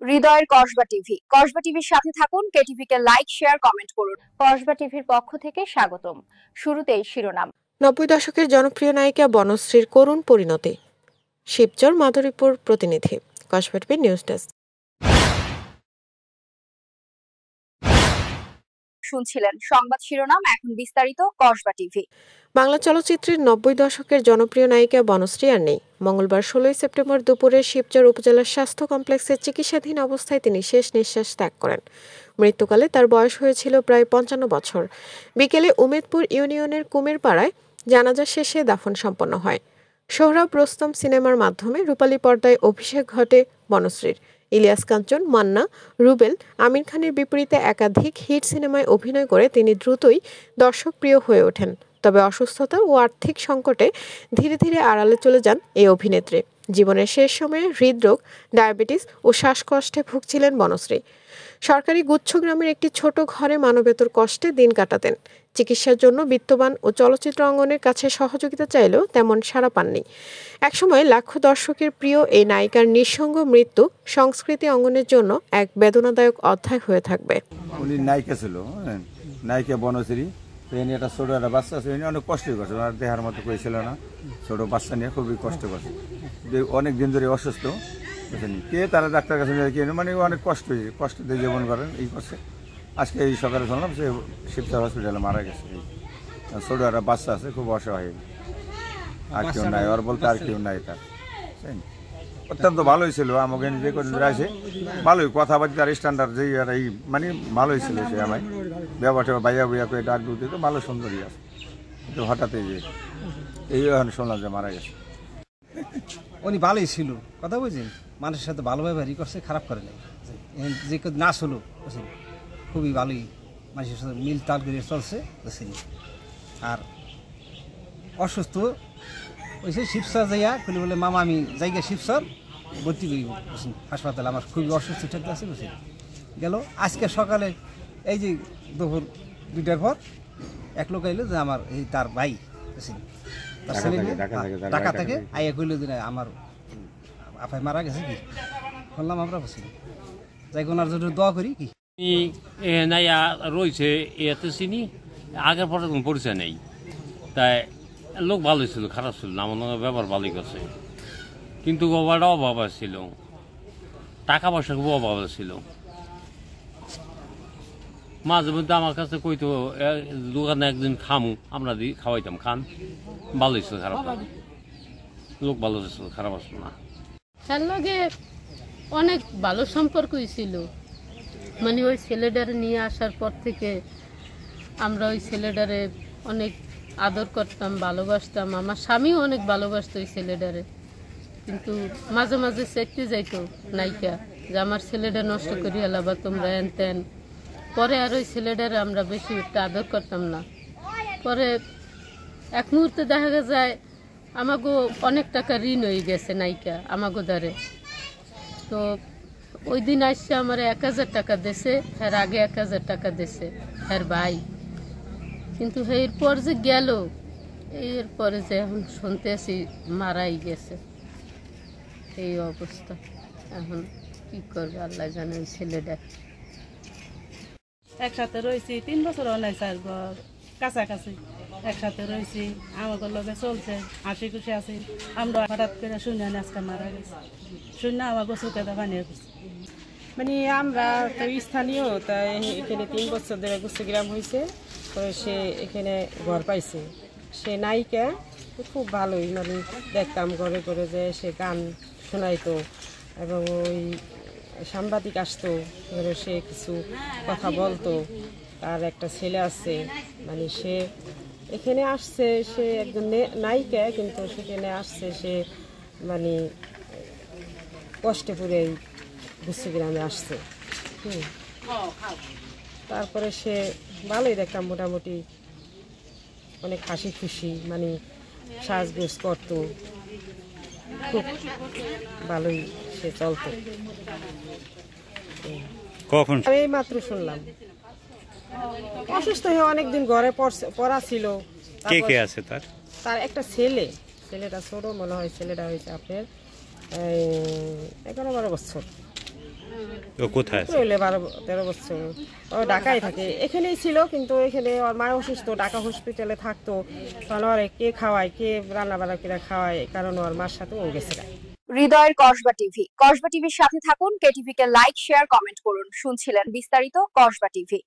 হৃদয়ের কসবা টিভির সাথে থাকুন, কেটিভি কে লাইক, শেয়ার, কমেন্ট করুন। কসবা টিভির পক্ষ থেকে স্বাগতম। শুরুতেই শিরোনাম। 90 দশকের জনপ্রিয় নায়িকা বনশ্রীর করুণ পরিণতি। শিবচর মাধুরীপুর প্রতিনিধি, কসবা টিভি নিউজ ডেস্ক। শুনছিলেন সংবাদ শিরোনাম, এখন বিস্তারিত। কসবা টিভি। বাংলা চলচ্চিত্রের 90 দশকের জনপ্রিয় নায়িকা বনশ্রী আর নেই। মঙ্গলবার 16 সেপ্টেম্বর দুপুরে শিবচর উপজেলার স্বাস্থ্য কমপ্লেক্সে চিকিৎসাধীন অবস্থায় তিনি শেষ নিঃশ্বাস ত্যাগ করেন। মৃত্যুকালে তার বয়স হয়েছিল প্রায় 55 বছর। বিকেলে উমেদপুর ইউনিয়নের কুমিরপাড়ায় জানাজা শেষে দাফন সম্পন্ন হয়। সোহরাব রোস্তম সিনেমার মাধ্যমে রূপালী পর্দায় অভিষেক ঘটে বনশ্রীর। ইলিয়াস কাঞ্চন, মান্না, রুবেল, আমির খানের বিপরীতে একাধিক হিট সিনেমায় অভিনয় করে তিনি দ্রুতই দর্শকপ্রিয় হয়ে ওঠেন। তবে অসুস্থতা ও আর্থিক সংকটে ধীরে ধীরে আড়ালে চলে যান এই অভিনেত্রী। জীবনের শেষ সময়ে হৃদরোগ, ডায়াবেটিস ও শ্বাসকষ্টে ভুগছিলেন বনশ্রী। সরকারি গুচ্ছগ্রামের একটি ছোট ঘরে মানবেতর কষ্টে দিন কাটাতেন। চিকিৎসার জন্য বিত্তবান ও চলচ্চিত্র অঙ্গনের কাছে সহযোগিতা চাইলেও তেমন সাড়া পাননি। একসময় লাখো দর্শকের প্রিয় এই নায়িকার নিঃসঙ্গ মৃত্যু সংস্কৃতি অঙ্গনের জন্য এক বেদনাদায়ক অধ্যায় হয়ে থাকবে। উনি নায়িকা ছিল, নায়িকা বনশ্রী। এনে একটা ছোটো একটা বাচ্চা আছে, অনেক কষ্ট করছে, আর দেহার মতো করেছিল না। ছোটো বাচ্চা নিয়ে খুবই কষ্ট করছে, অনেক দিন ধরে অসুস্থ। বুঝলেন, কে তারা ডাক্তার কাছে মানে অনেক কষ্ট দিয়ে জীবন করেন এই করছে। আজকে এই সকালে শুনলাম সে শিবচর হসপিটালে মারা গেছে। ছোটো একটা বাচ্চা আছে, খুব অসহায়, আর কেউ নাই ওর বলতে, আর কেউ নাই তার। অত্যন্ত ভালোই ছিল, আমাকে যে কদিন আছে ভালোই কথাবার্তার স্ট্যান্ডার্ড যেই আর এই মানে ভালোই ছিল। সে আমায় ব্যবহার বাইয়া বইয়া করে ডাক দিতে তো ভালো সুন্দরই আছে, কিন্তু হঠাৎ এই এখন শুনলাম যে মারা গেছে। উনি ভালোই ছিল, কথা বুঝছেন, মানুষের সাথে ভালো ব্যবহারই করছে, খারাপ করে নাই। যে নাচ হলো বুঝছেন, খুবই ভালোই মানুষের সাথে মিল তাল করে চলছে বুঝছেন। আর অসুস্থ ওইসে শিবচর যাইয়া খুলে বলে, মামা আমি জায়গা শিবচর ভর্তি করি বুঝছেন হাসপাতালে, আমার খুবই অসুস্থ থাকতে আছে বুঝছেন। গেল আজকে সকালে এই যে দুপুর 2টার পর এক লোক আইলো যে আমার এই তার ভাই বুঝছেন, তার ছেলে ঢাকা থেকে আইয়া কইল যে আমার আপাই মারা গেছে, কি বললাম আমরা বুঝছি যাই ওনার জন্য দোয়া করি। কি নাইয়া রয়েছে এতে চিনি, আগের পরে কোনো পরিচয় নেই। তাই লোক ভালোই ছিল, খারাপ ছিল না, আমার ব্যবহার ভালোই করছে, কিন্তু গোবারটা অভাব ছিল, টাকা পয়সা খুব অভাব ছিল। মাঝে মধ্যে আমার কাছে কইতো দোকানে একদিন খামু, আমরা দিই খাওয়াইতাম, খান। ভালোই ছিল, খারাপ না, লোক ভালো ছিল, খারাপ আসলো না। তার লগে অনেক ভালো সম্পর্কই ছিল, মানে ওই ছেলেটারে নিয়ে আসার পর থেকে আমরা ওই ছেলেটারে অনেক আদর করতাম, ভালোবাসতাম। আমার স্বামীও অনেক ভালোবাসত ওই ছেলেটারে, কিন্তু মাঝে মাঝে চেতে যাইতো নায়িকা যে আমার ছেলেটা নষ্ট করি এলাবা তোমরা এন তেন। পরে আর ওই ছেলেটারে আমরা বেশি একটা আদর করতাম না। পরে এক মুহূর্তে দেখা যায় আমাগো অনেক টাকা ঋণ হয়ে গেছে নায়িকা আমাগো দ্বারে। তো ওই দিন আসছে আমার 1000 টাকা দিয়েছে, এর আগে 1000 টাকা দিয়েছে এর ভাই, কিন্তু এরপর যে গেল, এরপরে যে এখন শুনতে আসি মারাই গেছে। এই অবস্থা, এখন কি করবে আল্লাহ জানে। ওই ছেলেটা একসাথে রয়েছি 3 বছর অনেক, 4 ঘর কাছাকাছি একসাথে রয়েছি, আমাকে লগে চলছে, হাসি খুশি আছি। আমরা হঠাৎ করে শুনে আজকে মারা গেছে, শুনে আমাকে চোখে দেখা নিয়ে গেছে। মানে আমরা তো স্থানীয়, তাই এখানে 3 বছর ধরে গুচ্ছগ্রাম হয়েছে, তো সে এখানে ঘর পাইছে। সে নায়িকা খুব ভালোই, মানে দেখতাম ঘরে ঘরে যে সে গান শোনাইতো, এবং ওই সাংবাদিক আসতো, ধরো সে কিছু কথা বলতো। তার একটা ছেলে আছে, মানে সে এখানে আসছে, সে একজন নায়িকা, কিন্তু সেখানে আসছে সে মানে কষ্টে পড়ে গুচ্ছগ্রামে আসছে। তারপরে সে ভালোই দেখতাম, মোটামুটি অনেক হাসি খুশি, মানে সাজগোজ করতো, খুব ভালোই সে চলতো। কখন আমি এই মাত্র শুনলাম অসুস্থ হয়ে অনেকদিন ঘরে পড়া ছিল। কে কে আছে তার? তার একটা ছেলেটা ছোট মনে হয়, ছেলেটা হয়েছে আপনার 11-12 বছর। ও কোথায় আছে? হইলে 12-13 বছর। ও ঢাকায় থাকে, এখানেই ছিল, কিন্তু এখানে ওর মা অসুস্থ, ঢাকা হসপিটালে থাকতো। কারণ ওর কে খাওয়ায়, কে রান্না বান্না করে খাওয়ায়, কারণ ওর মার সাথে ও গেছে। হৃদয়ের কসবা টিভির সাথে থাকুন, কেটিভিকে লাইক শেয়ার কমেন্ট করুন। শুনছিলেন বিস্তারিত কসবা টিভি।